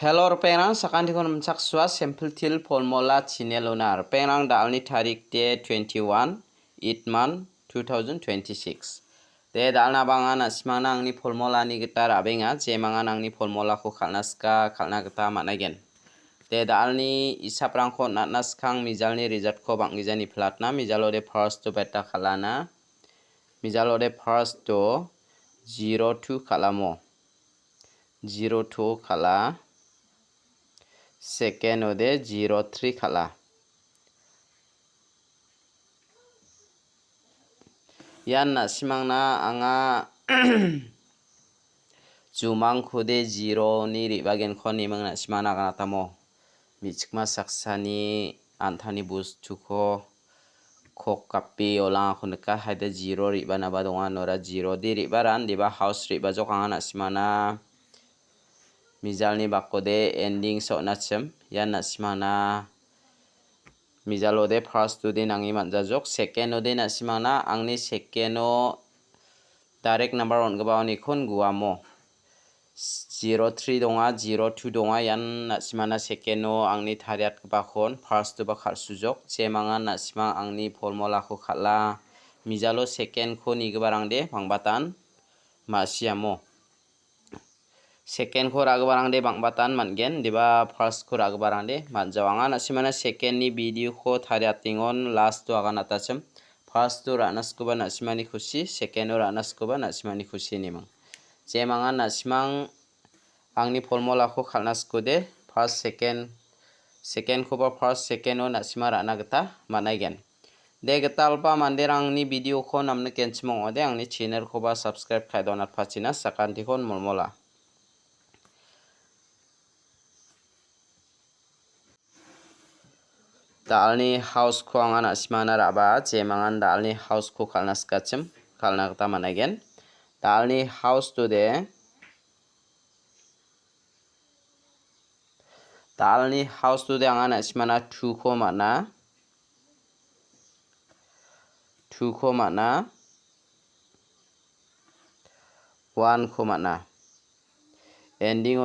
Hello pengrang sakanti kon mchak swa simple til formula chinelonar pengrang dalni tarik te 21 itman 2026 te dalna bangan asmana angni formula ni gitar abenga je mangan angni formula ko khalnaska khalna gita managen te dalni isaprang ko natnaskang mijalni result ko bangjani flatna mijalode first to beta khalana mijalode first to 02 khalamo 02 khala second ode 03 khala yanna simangna anga jumang khode 0 ni ribagen khoni mangna simana kana tamo michikma saksani anthani bustuko khok kapi olang khonka haida 0 ribana badonga nora 0 di ribaran diba house riba jokanga simana mijalni bakode ending sonachem yanna simana mijalode first to din angi manjajok second ode na simana angni second o direct number on gbaoni khon guamo 03 donga 02 donga yanna simana second o angni thariat gbakhon first to ba khalsujok chemanga na simang angni formula ko khala mijalo second ko ni gbarangde pangbatan masiamo second ko ragbarangde bangbatan mangen diba first ko ragbarangde manjawanga nasimana second ni video ko thariatingon last to agana tachem first to ranaskuba nasimani khushi second o ranaskuba nasimani khushi nimang jemanga nasimang angni formula ko khalnaskude first second ko ba first second o nasima rana gita managen de gitalpa manderangni video ko namne kenchmong ode angni channel ko ba subscribe khaidonat phachina sakanti kon mulmola dalni house ko angana simana raba jemangan dalni house ko khalnaskachem khalna gita managen dalni house today dalni house today angana simana 2 ko mana 1 ko mana ending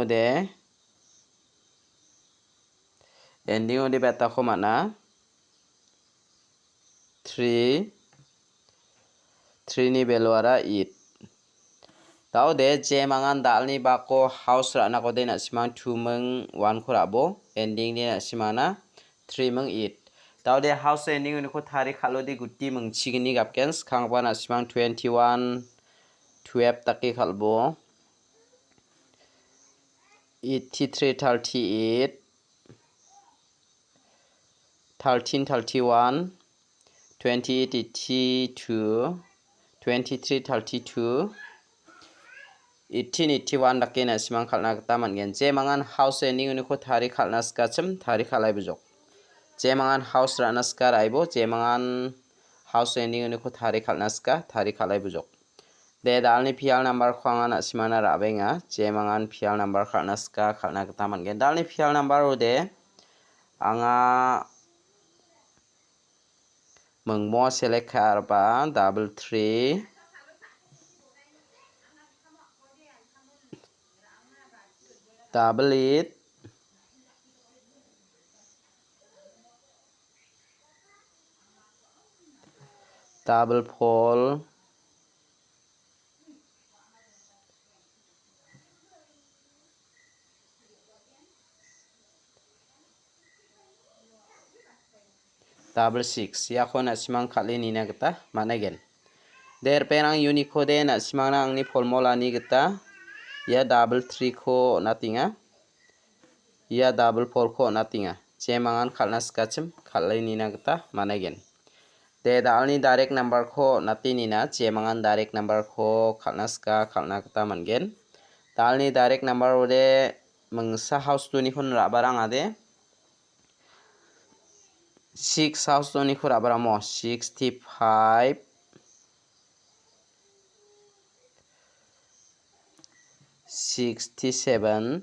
ode beta ko mana 3 ni beluara 8 tau de jemangan dalni bako house rana ko de na simang 2 meng 1 ko rabo ending ni na simana 3 meng 8 tau de house ending ni ko thari khalo de gutti meng chigini gapkens khangba na simang 21 12 taki khalbo 83 38 13 31 28 82 23 32 18 81 dake na simang khalna gita mangen jemangan house ending ni ko thari khalna skachem thari khalai bujok jemangan house rana skar aibo jemangan house ending ni ko thari khalna ska thari khalai bujok de dalni pial number khwanga na simana rabenga jemangan pial number khalna ska khalna gita mangen dalni pial number ode anga mengmo select kharba 33 8 4 6 yakho na simang khali ni na gita managen der penang unicode na simang na angni formula ni gita ya 3 ko natinga ya 4 ko natinga jemangan khalna skachem khalai ni na gita managen de dalni direct number ko natini na jemangan direct number ko khalna ska khalna gita mangen dalni direct number ode mengsa house to ni khon rabarang ade 6 house to ni khura baramo 65 67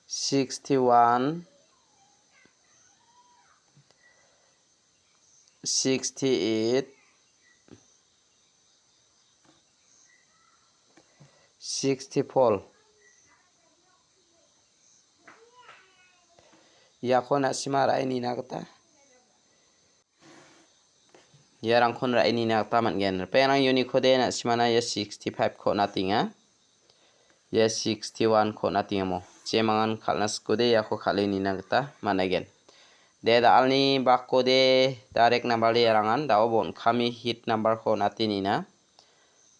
61 68 64 ya ko na sima rai ni na kata ya rang kon rai ni na kata man gen perang uni ko de na sima na ya 65 ko na tinga ya 61 ko na tinga mo je mangan khalna sko de ya ko khale ni na kata man gen de dal ni bak ko de direct number de rangan daw bon khami hit number ko na tinina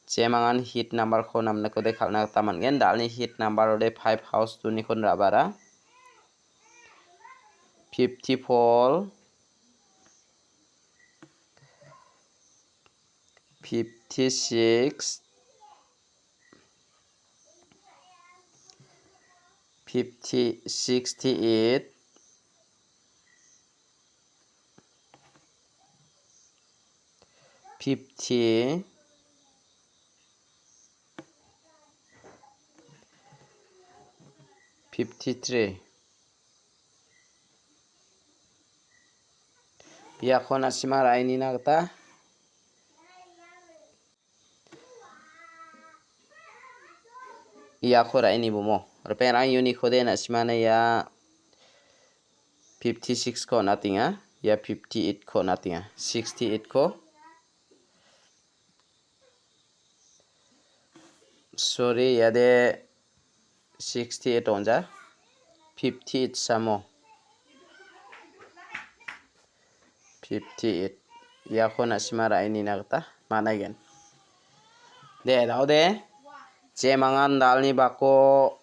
je mangan hit number ko namna ko de khalna kata man gen dal ni hit number de 5 house tu ni kon rabara 54 56 68 50 53 ya ko na sima rai ni na kata ya ko rai ni bumo perang uni ko de na sima na ya 56 ko na tinga ya 58 ko na tinga 68 ko sorry ya de 68 onja 58 samo 58 ya ko na sima rai ni na kata mana gen de daw de je mangan dal ni bako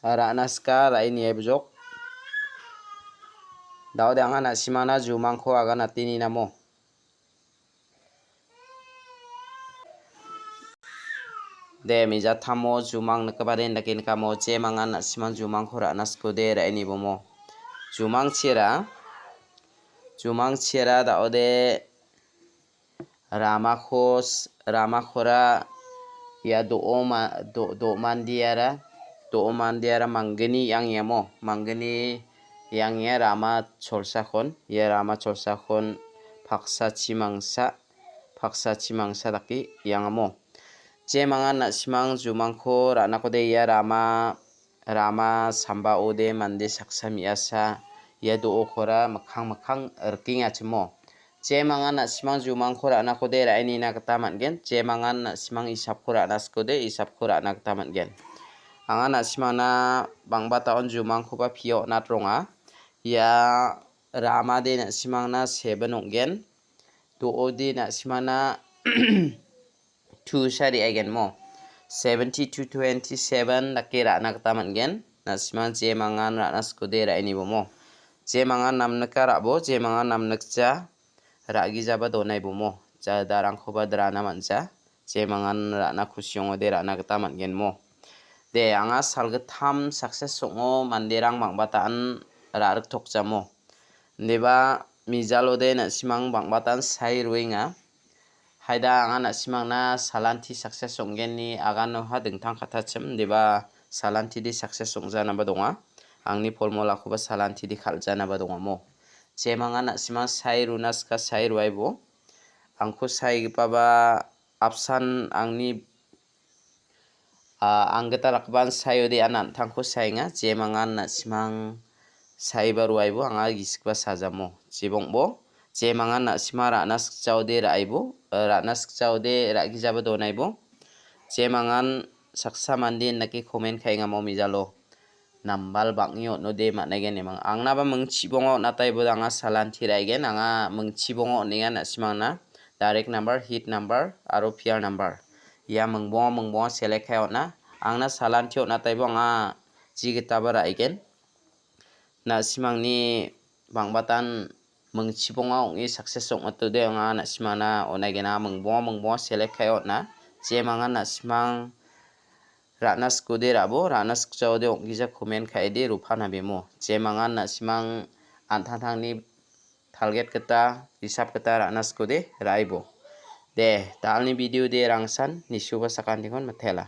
ra naska rai ni ebjok daw de anga na sima na jumang ko aga na tini na mo de mija thamo jumang na kabare ndakin kamo je mangan na sima jumang ko ra nasko de rai ni bomo jumang chera daw de rama khora ya do mandiara manggeni yang yamo manggeni yang ya rama cholsa khon paksa chimangsa daki yang amo je mangan na simang jumang ko rana ko de ya rama samba ode mande saksa miasa ya do khora makhang erking achmo je mangan na simang jumang ko rana ko de rai ni na kata man gen je mangan na simang isap ko rana sko de isap ko rana kata man gen anga na simang na bangba taon jumang ko ba phio na tronga ya rama de na simang na 7 onggen do ode na simang na 2 sari again mo 70 to 27 nakira na kata man gen na simang je mangan rana sko de rai ni bomo je mangan namna karabo je mangan namna cha ragi jaba donai bomo ja darang khoba drana manja je mangan rana khusyong de rana kata man gen mo de anga salga tham success songo manderang mangbataan rarik thokjamo deba mijalo de na simang bangbatan sai ruinga haida anga na simang na salanti success songgen ni agano ha dingtang khathachem deba salanti di success songjana ba donga angni formula ko ba salanti di khaljana ba donga mo je mangan na simang sai runas ka sai ruaibo angko sai paba option angni anggeta rakban sayo de anan tangko sainga je mangan na simang sai baruaibo anga gisikba sajamo jibongbo je mangan na simara nas chaude raibo ranas chaude ragijaba donaibo je mangan saksa mandin naki comment khainga mo mijalo nambal bangyo no de managen emang angna ba mungchibongo natai bo anga salanti raigen anga mungchibongo ninga na simang na direct number hit number aro pair number ya mungbong select khayo na angna salanti natai bo anga jigita ba raigen na simang ni bangbatan mungchibongo ongi success ong to de anga na simang na onagena mungbong select khayo na je mangan na simang ranas kode rabo ranas chaude ongija comment khaide rupana bemo je mangan na simang anthang ni target kata hisab kata ranas kode raibo de dalni video de rangsan nisuba sakan dikon mathela